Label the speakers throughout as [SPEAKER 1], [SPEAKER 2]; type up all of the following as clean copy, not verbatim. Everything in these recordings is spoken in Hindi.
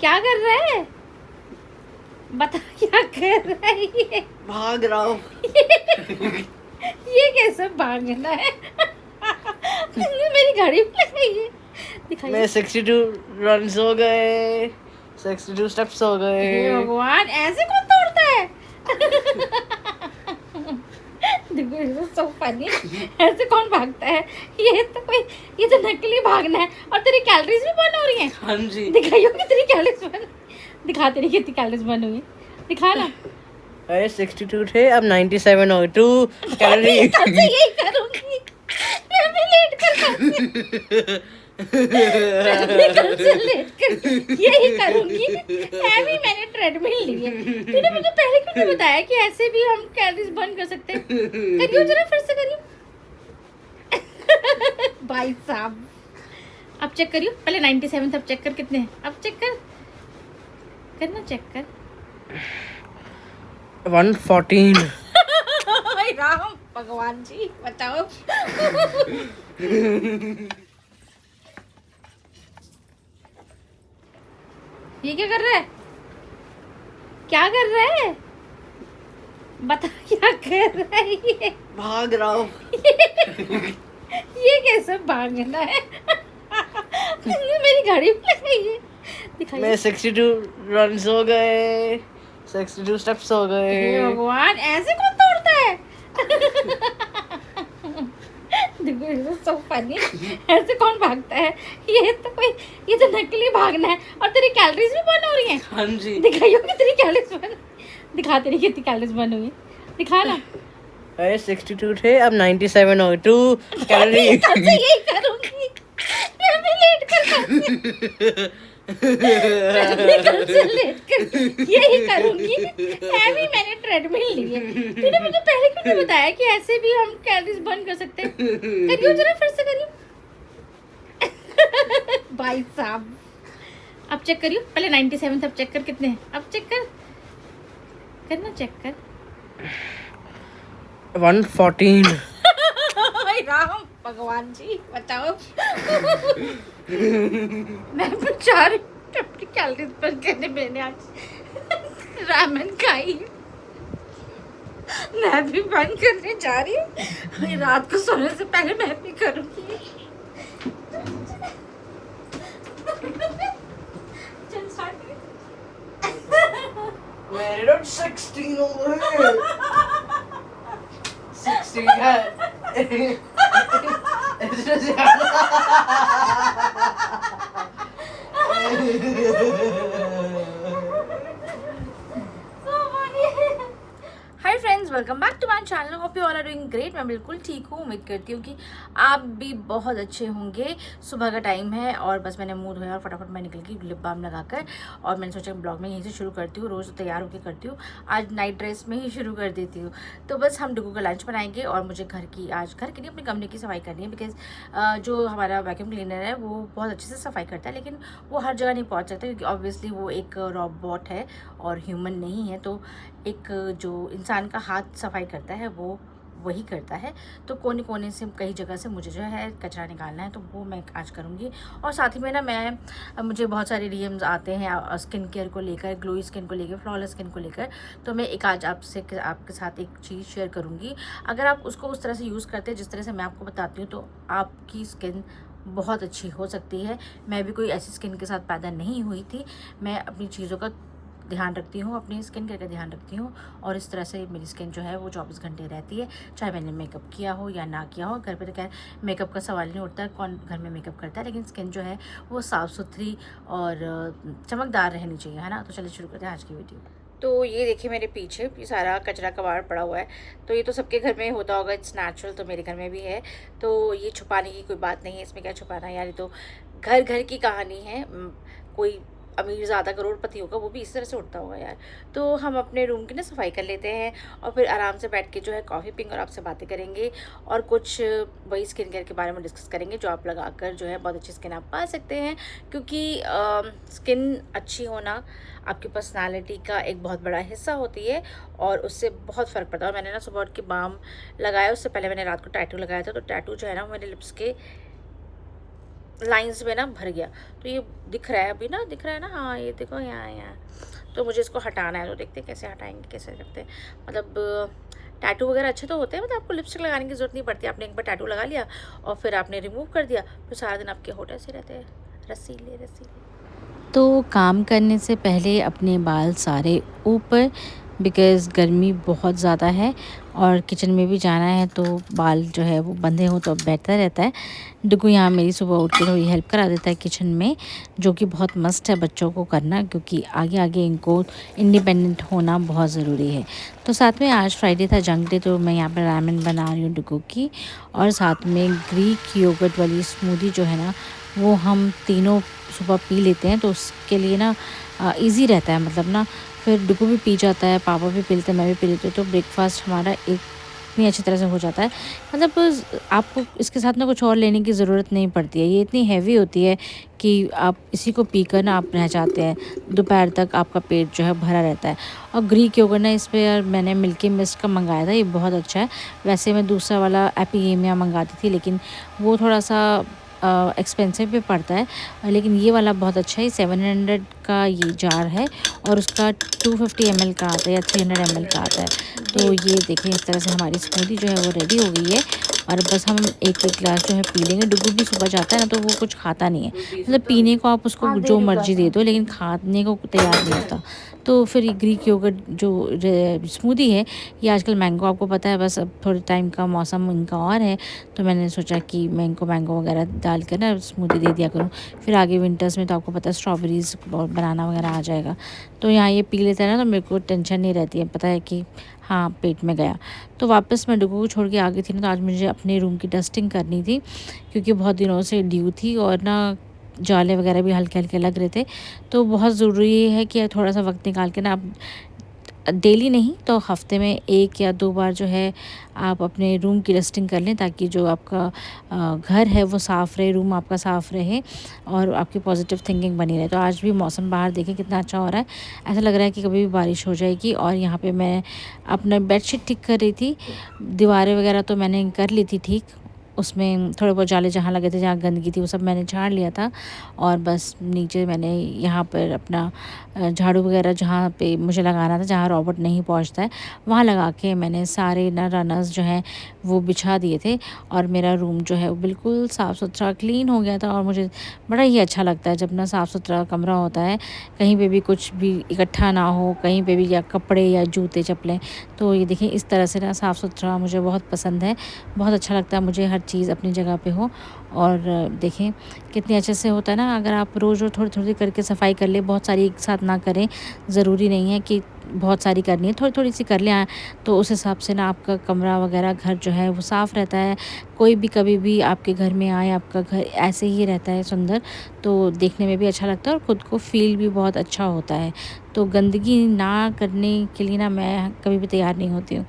[SPEAKER 1] क्या कर रहा है? बता क्या कर रहा है ये?
[SPEAKER 2] भाग रहा हूँ।
[SPEAKER 1] ये कैसे भागना है? मेरी घड़ी पे लगाई है। दिखाइए।
[SPEAKER 2] मैं 62 रन्स हो गए, 62 स्टेप्स हो
[SPEAKER 1] हे
[SPEAKER 2] गए।
[SPEAKER 1] भगवान, ऐसे कौन तोड़ता है? देखो सो फनी। ऐसे कौन भागता है? ये तो नकली भागना है। और तेरी कैलोरीज भी बर्न हो रही हैं।
[SPEAKER 2] हाँ जी।
[SPEAKER 1] दिखाइयो कितनी कैलोरीज बर्न। दिखा तेरी कितनी कैलोरीज बर्न हुई। दिखा ना।
[SPEAKER 2] अरे 62 थे, अब 97 हो गए। 2 कैलोरी।
[SPEAKER 1] कल से यही करूंगी। मैं भी लेट कर लेट कर यही करूंगी। भी मैंने ट्रेडमिल ली है। तूने मुझे पहले क्यों नहीं बताया कि ऐसे भी हम कैलोरीज बर्न कर सकते हैं? करियो जरा, फिर से करियो। भाई साहब, अब चेक करियो। पहले 97 अब चेक कर कितने हैं। अब चेक करना चेक कर।
[SPEAKER 2] 114।
[SPEAKER 1] राम भगवान जी बचाओ। ये क्या कर रहा है? क्या कर रहा है? बता क्या कर रहा है ये?
[SPEAKER 2] भाग रहा हूँ।
[SPEAKER 1] ये कैसे भागना है? मेरी घड़ी पे लगाई है। दिखाइए।
[SPEAKER 2] मैं 62 रन्स हो गए, 62 स्टेप्स हो
[SPEAKER 1] हे
[SPEAKER 2] गए।
[SPEAKER 1] भगवान, ऐसे कौन तोड़ता है? देखो सो फनी। ऐसे कौन भागता है? ये तो नकली भागना है। और तेरी कैलोरीज भी बर्न हो रही हैं।
[SPEAKER 2] हाँ जी।
[SPEAKER 1] दिखाइयो कितनी कैलोरीज बर्न। दिखा तेरी कितनी कैलोरीज बर्न हुई। दिखा ना।
[SPEAKER 2] अरे 62 थे, अब 97 हो गए। 2 कैलोरी।
[SPEAKER 1] कल से यही करूंगी। मैं भी लेट कर यही करूंगी। भी मैंने ट्रेडमिल ली है। तूने मुझे पहले क्यों नहीं बताया कि ऐसे भी हम कैलोरीज बर्न कर सकते हैं? करियो जरा, फिर से करियो। भाई साहब, अब चेक करियो। पहले 97 अब चेक कर कितने हैं। अब चेक करना चेक कर।
[SPEAKER 2] 114।
[SPEAKER 1] राम भगवान जी बचाओ। मैं चाह रही हूँ अपनी कैलोरीज बर्न करने। मैंने आज रामेन खाई। मैं भी बंद करने जा रही हूँ। रात को सोने से पहले मैं भी करूँगी। चल स्टार्ट करें।
[SPEAKER 2] मेरे तो 16 हो गए। 16 है। इससे ज्यादा।
[SPEAKER 1] Hi friends, welcome back to my channel. Hope you all are doing great. मैं बिल्कुल ठीक हूँ। उम्मीद करती हूँ कि आप भी बहुत अच्छे होंगे। सुबह का टाइम है और बस मैंने मुंह धोया और फटाफट मैं निकल गई लिप बाम लगाकर। और मैंने सोचा ब्लॉग में यहीं से शुरू करती हूँ। रोज़ तैयार होकर करती हूँ, आज नाइट ड्रेस में ही शुरू कर देती हूँ। तो बस हम डुगू का लंच बनाएंगे और मुझे घर की नहीं अपने कमरे की सफाई करनी है। बिकॉज जो हमारा वैक्यूम क्लीनर है वो बहुत अच्छे से सफाई करता है, लेकिन वो हर जगह नहीं पहुँच सकता क्योंकि ऑब्वियसली वो एक रोबोट है और ह्यूमन नहीं है। तो एक जो इंसान का हाथ सफाई करता है वो वही करता है। तो कोने कोने से कई जगह से मुझे जो है कचरा निकालना है, तो वो मैं आज करूँगी। और साथ ही में ना मुझे बहुत सारे डीएम्स आते हैं स्किन केयर को लेकर, ग्लोई स्किन को लेकर, फ्लॉलेस स्किन को लेकर। तो मैं एक आज आपके साथ एक चीज़ शेयर करूँगी। अगर आप उसको उस तरह से यूज़ करते हैं जिस तरह से मैं आपको बताती हूँ तो आपकी स्किन बहुत अच्छी हो सकती है। मैं भी कोई ऐसी स्किन के साथ पैदा नहीं हुई थी। मैं अपनी चीज़ों का ध्यान रखती हूँ, अपनी स्किन केयर का ध्यान रखती हूँ और इस तरह से मेरी स्किन जो है वो 24 घंटे रहती है, चाहे मैंने मेकअप किया हो या ना किया हो। घर पे तो क्या मेकअप का सवाल नहीं उठता, कौन घर में मेकअप करता है, लेकिन स्किन जो है वो साफ़ सुथरी और चमकदार रहनी चाहिए, है ना। तो चलिए शुरू करते हैं आज की वीडियो। तो ये देखिए मेरे पीछे ये सारा कचरा कबाड़ पड़ा हुआ है। तो ये तो सबके घर में होता होगा, इट्स नेचुरल, तो मेरे घर में भी है। तो ये छुपाने की कोई बात नहीं है, इसमें क्या छुपाना है यार। ये तो घर घर की कहानी है। कोई अमीर ज़्यादा करोड़पति होगा वो भी इस तरह से उठता होगा यार। तो हम अपने रूम की ना सफाई कर लेते हैं और फिर आराम से बैठ के जो है कॉफ़ी पिंग और आपसे बातें करेंगे और कुछ वही स्किन केयर के बारे में डिस्कस करेंगे जो आप लगाकर जो है बहुत अच्छी स्किन आप पा सकते हैं। क्योंकि स्किन अच्छी होना आपकी पर्सनालिटी का एक बहुत बड़ा हिस्सा होती है और उससे बहुत फ़र्क पड़ता है। और मैंने ना सुबह उठ के बाम लगाया, उससे पहले मैंने रात को टैटू लगाया था। तो टैटू जो है ना मेरे लिप्स के लाइंस में ना भर गया। तो ये दिख रहा है अभी ना, दिख रहा है ना, हाँ ये देखो यहाँ। तो मुझे इसको हटाना है, तो देखते हैं कैसे हटाएंगे, कैसे करते हैं। मतलब टैटू वगैरह अच्छे तो होते हैं, मतलब आपको लिपस्टिक लगाने की ज़रूरत नहीं पड़ती। आपने एक बार टैटू लगा लिया और फिर आपने रिमूव कर दिया, फिर सारा दिन आपके होठ ऐसे रहते हैं, रसीले रसीले। तो काम करने से पहले अपने बाल सारे ऊपर, बिकॉज़ गर्मी बहुत ज़्यादा है और किचन में भी जाना है, तो बाल जो है वो बंधे हों तो बेहतर रहता है। डुगू यहाँ मेरी सुबह उठ के थोड़ी हेल्प करा देता है किचन में, जो कि बहुत मस्ट है बच्चों को करना, क्योंकि आगे आगे इनको इंडिपेंडेंट होना बहुत ज़रूरी है। तो साथ में आज फ्राइडे था, जंक डे, तो मैं यहाँ पर रामेन बना रही हूँ डुगू की, और साथ में ग्रीक योगर्ट वाली स्मूदी जो है ना, वो हम तीनों सुबह पी लेते हैं। तो उसके लिए ना ईज़ी रहता है, मतलब ना फिर डुगू भी पी जाता है, पापा भी पी लेते हैं, मैं भी पी लेती हूँ, तो ब्रेकफास्ट हमारा एक इतनी अच्छी तरह से हो जाता है। मतलब आपको इसके साथ ना कुछ और लेने की ज़रूरत नहीं पड़ती है। ये इतनी हैवी होती है कि आप इसी को पीकर ना आप रह जाते हैं, दोपहर तक आपका पेट जो है भरा रहता है। और ग्रीक योगर्ट ना, इस पर मैंने मिल्की मिस्ट का मंगाया था, ये बहुत अच्छा है। वैसे मैं दूसरा वाला एपिगेमिया मंगाती थी, लेकिन वो थोड़ा सा एक्सपेंसिव भी पड़ता है, लेकिन ये वाला बहुत अच्छा है। 700 का ये जार है और उसका 250 ml का आता है या 300 ml का आता है। तो ये देखें, इस तरह से हमारी स्मूदी जो है वो रेडी हो गई है, और बस हम एक एक गिलास जो है पी लेंगे। डुगू भी सुबह जाता है ना, तो वो कुछ खाता नहीं है, मतलब पीने को आप उसको जो मर्जी दे दो, लेकिन खाने को तैयार नहीं होता। तो फिर ये ग्रीक योगर्ट जो स्मूदी है, ये आजकल मैंगो, आपको पता है, बस अब थोड़े टाइम का मौसम इनका और है, तो मैंने सोचा कि मैंगो वगैरह डाल कर ना स्मूदी दे दिया करूँ। फिर आगे विंटर्स में तो आपको पता है स्ट्रॉबेरीज़ और बनाना वगैरह आ जाएगा, तो यहाँ ये पी लेता है ना, तो मेरे को टेंशन नहीं रहती है, पता है कि हाँ पेट में गया। तो वापस मैं डुगू को छोड़ के आ गई थी ना, तो आज मुझे अपने रूम की डस्टिंग करनी थी, क्योंकि बहुत दिनों से ड्यू थी और ना जाले वगैरह भी हल्के हल्के लग रहे थे। तो बहुत ज़रूरी है कि थोड़ा सा वक्त निकाल के ना आप डेली नहीं तो हफ्ते में 1 या 2 बार जो है आप अपने रूम की डस्टिंग कर लें, ताकि जो आपका घर है वो साफ़ रहे, रूम आपका साफ़ रहे और आपकी पॉजिटिव थिंकिंग बनी रहे। तो आज भी मौसम बाहर देखें कितना अच्छा हो रहा है, ऐसा लग रहा है कि कभी भी बारिश हो जाएगी। और यहाँ पे मैं अपना बेडशीट ठीक कर रही थी, दीवारें वगैरह तो मैंने कर ली थी ठीक, उसमें थोड़े बहुत जाले जहाँ लगे थे, जहाँ गंदगी थी, वो सब मैंने झाड़ लिया था। और बस नीचे मैंने यहाँ पर अपना झाड़ू वगैरह जहाँ पे मुझे लगाना था, जहाँ रॉबर्ट नहीं पहुँचता है, वहाँ लगा के मैंने सारे ना रनर्स जो हैं वो बिछा दिए थे। और मेरा रूम जो है वो बिल्कुल साफ़ सुथरा क्लीन हो गया था। और मुझे बड़ा ही अच्छा लगता है जब ना साफ़ सुथरा कमरा होता है, कहीं पे भी कुछ भी इकट्ठा ना हो, कहीं पे भी या कपड़े या जूते चप्पलें। तो ये देखिए, इस तरह से ना साफ़ सुथरा मुझे बहुत पसंद है, बहुत अच्छा लगता है मुझे हर चीज़ अपनी जगह पे हो। और देखें कितने अच्छे से होता है ना, अगर आप रोज़ थोड़ी थोड़ी करके सफाई कर ले, बहुत सारी एक साथ ना करें, ज़रूरी नहीं है कि बहुत सारी करनी है, थोड़ी थोड़ी सी कर लें, तो उस हिसाब से ना आपका कमरा वगैरह घर जो है वो साफ़ रहता है। कोई भी कभी भी आपके घर में आए, आपका घर ऐसे ही रहता है सुंदर, तो देखने में भी अच्छा लगता है और ख़ुद को फ़ील भी बहुत अच्छा होता है। तो गंदगी ना करने के लिए ना मैं कभी भी तैयार नहीं होती हूँ।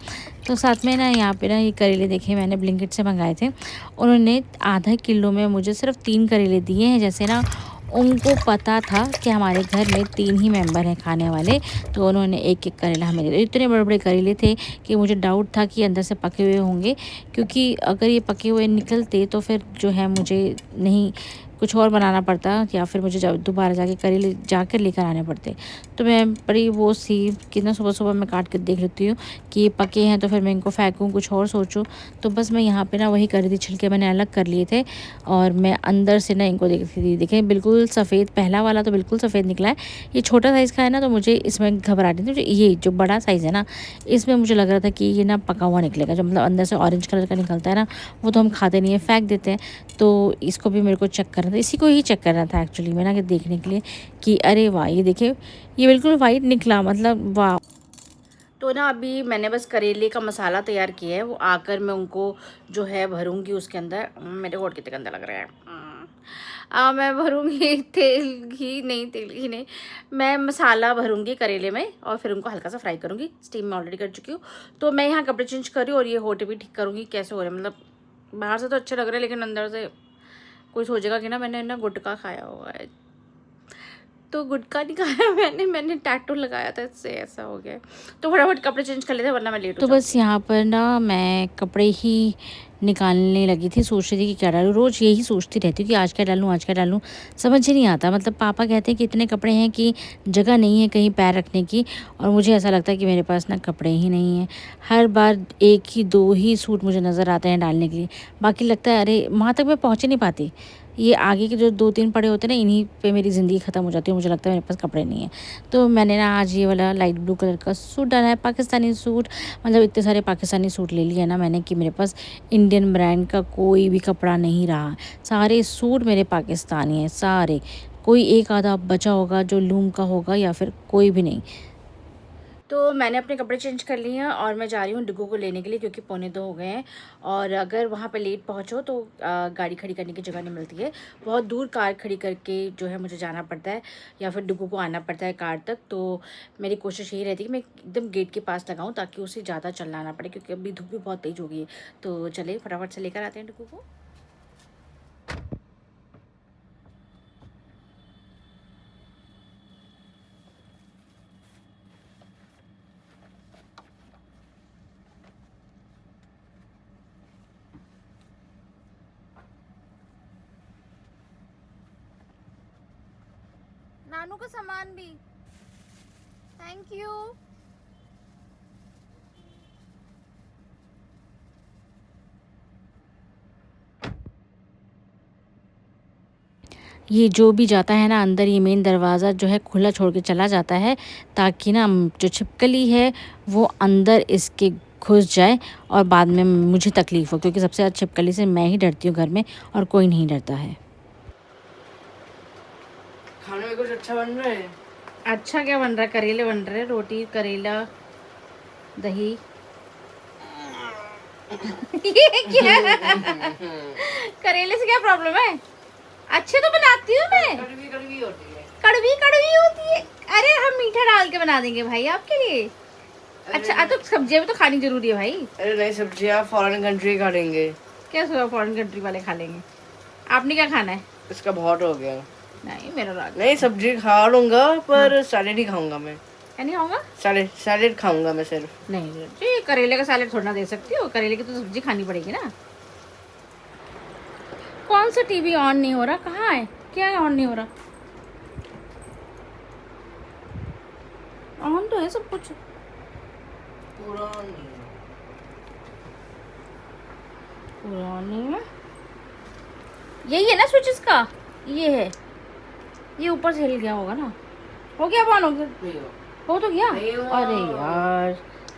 [SPEAKER 1] तो साथ में ना यहाँ पे ना ये करेले देखे, मैंने ब्लिंकिट से मंगाए थे, उन्होंने आधा किलो में मुझे सिर्फ 3 करेले दिए हैं। जैसे ना उनको पता था कि हमारे घर में 3 ही मेंबर हैं खाने वाले, तो उन्होंने एक एक करेला हमें दे दिया। इतने बड़े बड़े करेले थे कि मुझे डाउट था कि अंदर से पके हुए होंगे, क्योंकि अगर ये पके हुए निकलते तो फिर जो है मुझे नहीं कुछ और बनाना पड़ता, या फिर मुझे दोबारा जाके करेले जाकर लेकर आने पड़ते। तो मैं बड़ी वो सी कि ना सुबह सुबह मैं काट के देख लेती हूँ कि ये पके हैं, तो फिर मैं इनको फेंकूँ, कुछ और सोचूँ। तो बस मैं यहाँ पे ना वही कर रही थी, छिलके मैंने अलग कर लिए थे और मैं अंदर से ना इनको देखती थी। देखें बिल्कुल सफ़ेद, पहला वाला तो बिल्कुल सफ़ेद निकला है। ये छोटा साइज़ का है ना, तो मुझे इसमें घबराहट नहीं थी। ये जो बड़ा साइज़ है ना, इसमें मुझे लग रहा था कि ये ना पका हुआ निकलेगा, जो मतलब अंदर से ऑरेंज कलर का निकलता है ना, वो तो हम खाते नहीं है, फेंक देते हैं। तो इसको भी मेरे को चेक करना था, इसी को ही चेक करना था एक्चुअली में ना, कि देखने के लिए कि अरे वाह, ये देखिए ये बिल्कुल वाइट निकला, मतलब वाह। तो ना अभी मैंने बस करेले का मसाला तैयार किया है, वो आकर मैं उनको जो है भरूंगी उसके अंदर। मेरे होठ कितने गंदा लग रहा है। मैं भरूंगी तेल घी नहीं, मैं मसाला भरूंगी करेले में और फिर उनको हल्का सा फ्राई करूंगी। स्टीम में ऑलरेडी कर चुकी हूँ। तो मैं यहाँ कपड़े चेंज कर रही हूँ और ये होठ भी ठीक करूँगी। कैसे हो रहे हैं, मतलब बाहर से तो अच्छे लग रहे हैं, लेकिन अंदर से कोई सोचेगा कि ना मैंने ना गुटखा खाया हुआ है। तो गुटखा नहीं खाया मैंने टैटू लगाया था, इससे ऐसा हो गया। तो फटाफट कपड़े चेंज कर लेते वरना मैं लेट हो जाऊंगी। बस यहाँ पर ना मैं कपड़े ही निकालने लगी थी, सोच रही थी कि क्या डालूँ। रोज़ यही सोचती रहती हूँ कि आज क्या डालूँ आज क्या डालूँ, समझ ही नहीं आता। मतलब पापा कहते हैं कि इतने कपड़े हैं कि जगह नहीं है कहीं पैर रखने की, और मुझे ऐसा लगता है कि मेरे पास ना कपड़े ही नहीं हैं। हर बार एक ही दो ही सूट मुझे नज़र आते हैं डालने के लिए, बाकी लगता है अरे वहाँ तक मैं पहुँच ही नहीं पाती। ये आगे के जो 2-3 पड़े होते हैं ना, इन्हीं पे मेरी ज़िंदगी ख़त्म हो जाती है। मुझे लगता है मेरे पास कपड़े नहीं हैं। तो मैंने ना आज ये वाला लाइट ब्लू कलर का सूट डाला है, पाकिस्तानी सूट। मतलब इतने सारे पाकिस्तानी सूट ले लिए ना मैंने कि मेरे पास इंडियन ब्रांड का कोई भी कपड़ा नहीं रहा। सारे सूट मेरे पाकिस्तानी हैं सारे, कोई एक आधा बचा होगा जो लूम का होगा या फिर कोई भी नहीं। तो मैंने अपने कपड़े चेंज कर लिए हैं और मैं जा रही हूँ डिगो को लेने के लिए, क्योंकि 1:45 हो गए हैं। और अगर वहाँ पे लेट पहुँचो तो गाड़ी खड़ी करने की जगह नहीं मिलती है, बहुत दूर कार खड़ी करके जो है मुझे जाना पड़ता है, या फिर डिगो को आना पड़ता है कार तक। तो मेरी कोशिश यही रहती है कि मैं एकदम गेट के पास लगाऊँ ताकि उसे ज़्यादा चलना ना पड़े, क्योंकि अभी धूप भी बहुत तेज़ हो गई है। तो चले फटाफट से लेकर आते हैं डिगो को। नानू का सामान भी, थैंक यू। ये जो भी जाता है ना अंदर, ये मेन दरवाज़ा जो है खुला छोड़ के चला जाता है, ताकि ना जो छिपकली है वो अंदर इसके घुस जाए और बाद में मुझे तकलीफ़ हो, क्योंकि सबसे ज़्यादा छिपकली से मैं ही डरती हूँ घर में, और कोई नहीं डरता है।
[SPEAKER 2] खाने में कुछ अच्छा बन रहा है?
[SPEAKER 1] अच्छा क्या बन रहा है? करेले बन रहे हैं, रोटी करेला दही। ये क्या करेले से क्या प्रॉब्लम है? अच्छे तो बनाती हूँ मैं।
[SPEAKER 2] कड़वी कड़वी होती है।
[SPEAKER 1] कड़वी कड़वी होती है? अरे हम मीठा डाल के बना देंगे भाई आपके लिए। अच्छा तो सब्जियां भी तो खानी जरूरी है भाई।
[SPEAKER 2] अरे नहीं, सब्जियां फॉरेन कंट्री खा लेंगे।
[SPEAKER 1] क्या सुबह फॉरेन कंट्री वाले खा लेंगे? आपने क्या खाना है?
[SPEAKER 2] इसका बहुत हो गया।
[SPEAKER 1] नहीं मेरा राग
[SPEAKER 2] नहीं, सब्जी खा लूंगा पर सैलेड ही खाऊंगा मैं।
[SPEAKER 1] क्या नहीं खाऊंगा?
[SPEAKER 2] सैलेड खाऊंगा मैं सिर्फ।
[SPEAKER 1] नहीं जी, करेले का सैलेड थोड़ा ना दे सकती हो, करेले की तो सब्जी खानी पड़ेगी ना। कौन सा टीवी ऑन नहीं हो रहा? कहाँ है? क्या ऑन नहीं हो रहा? ऑन तो है सब कुछ। पुरानी है, यही है ना स्विच इसका? ये है, ये ऊपर से हिल गया होगा ना। हो गया? ऑन हो गया? हो तो गया। अरे यार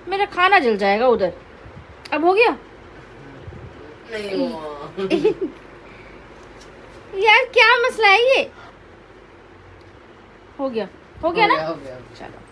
[SPEAKER 1] मेरा खाना जल जाएगा उधर। अब हो गया?
[SPEAKER 2] नहीं
[SPEAKER 1] यार क्या मसला है ये? हो गया? हो गया ना? चलो।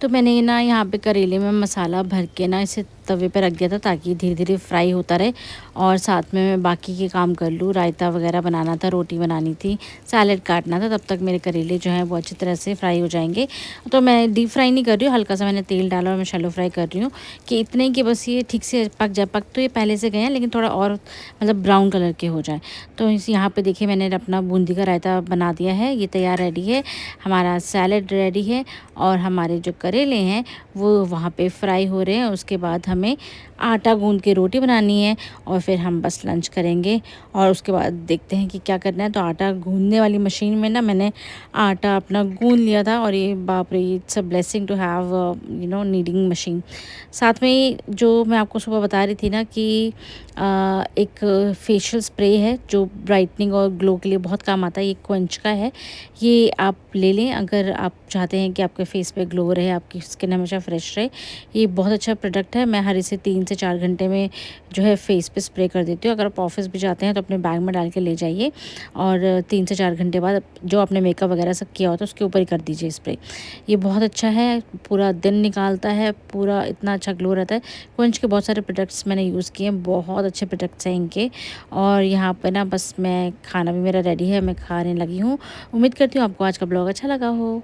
[SPEAKER 1] तो मैंने ना यहाँ पे करेले में मसाला भर के ना इसे तवे पे रख दिया था, ताकि धीरे धीरे फ्राई होता रहे, और साथ में मैं बाकी के काम कर लूँ। रायता वगैरह बनाना था, रोटी बनानी थी, सैलेड काटना था, तब तक मेरे करेले जो हैं वो अच्छी तरह से फ्राई हो जाएंगे। तो मैं डीप फ्राई नहीं कर रही हूँ, हल्का सा मैंने तेल डाला और मैं शैलो फ्राई कर रही हूँ कि इतने कि बस ये ठीक से पक जाए। पक तो ये पहले से गए हैं, लेकिन थोड़ा और मतलब ब्राउन कलर के हो जाए। तो इस यहाँ पर देखिए मैंने अपना बूंदी का रायता बना दिया है, ये तैयार रेडी है। हमारा सैलेड रेडी है, और हमारे जो करेले हैं वो वहाँ पे फ्राई हो रहे हैं। उसके बाद हमें आटा गूंद के रोटी बनानी है, और फिर हम बस लंच करेंगे। और उसके बाद देखते हैं कि क्या करना है। तो आटा गूंदने वाली मशीन में ना मैंने आटा अपना गूंद लिया था, और ये बाप रे, it's a blessing to have kneading machine. साथ में जो मैं आपको सुबह बता रही थी ना कि एक फेशियल स्प्रे है जो ब्राइटनिंग और ग्लो के लिए बहुत काम आता है, ये क्वंच का है। ये आप ले लें अगर आप चाहते हैं कि आपके फेस पे ग्लो रहे, आपकी स्किन हमेशा फ्रेश रहे। ये बहुत अच्छा प्रोडक्ट है। मैं हर इसे 3 से 4 घंटे में जो है फेस पे स्प्रे कर देती हूँ। अगर आप ऑफिस भी जाते हैं तो अपने बैग में डाल के ले जाइए, और 3 से 4 घंटे बाद जो आपने मेकअप वगैरह सब किया होता है उसके ऊपर ही कर दीजिए स्प्रे। ये बहुत अच्छा है, पूरा दिन निकालता है, पूरा इतना अच्छा ग्लो रहता है। क्वंच के बहुत सारे प्रोडक्ट्स मैंने यूज़ किए हैं, बहुत अच्छे प्रोडक्ट्स हैं इनके। और यहाँ पर ना बस मैं खाना भी मेरा रेडी है, मैं खाने लगी हूँ। उम्मीद करती हूँ आपको आज का ब्लॉग अच्छा लगा हो।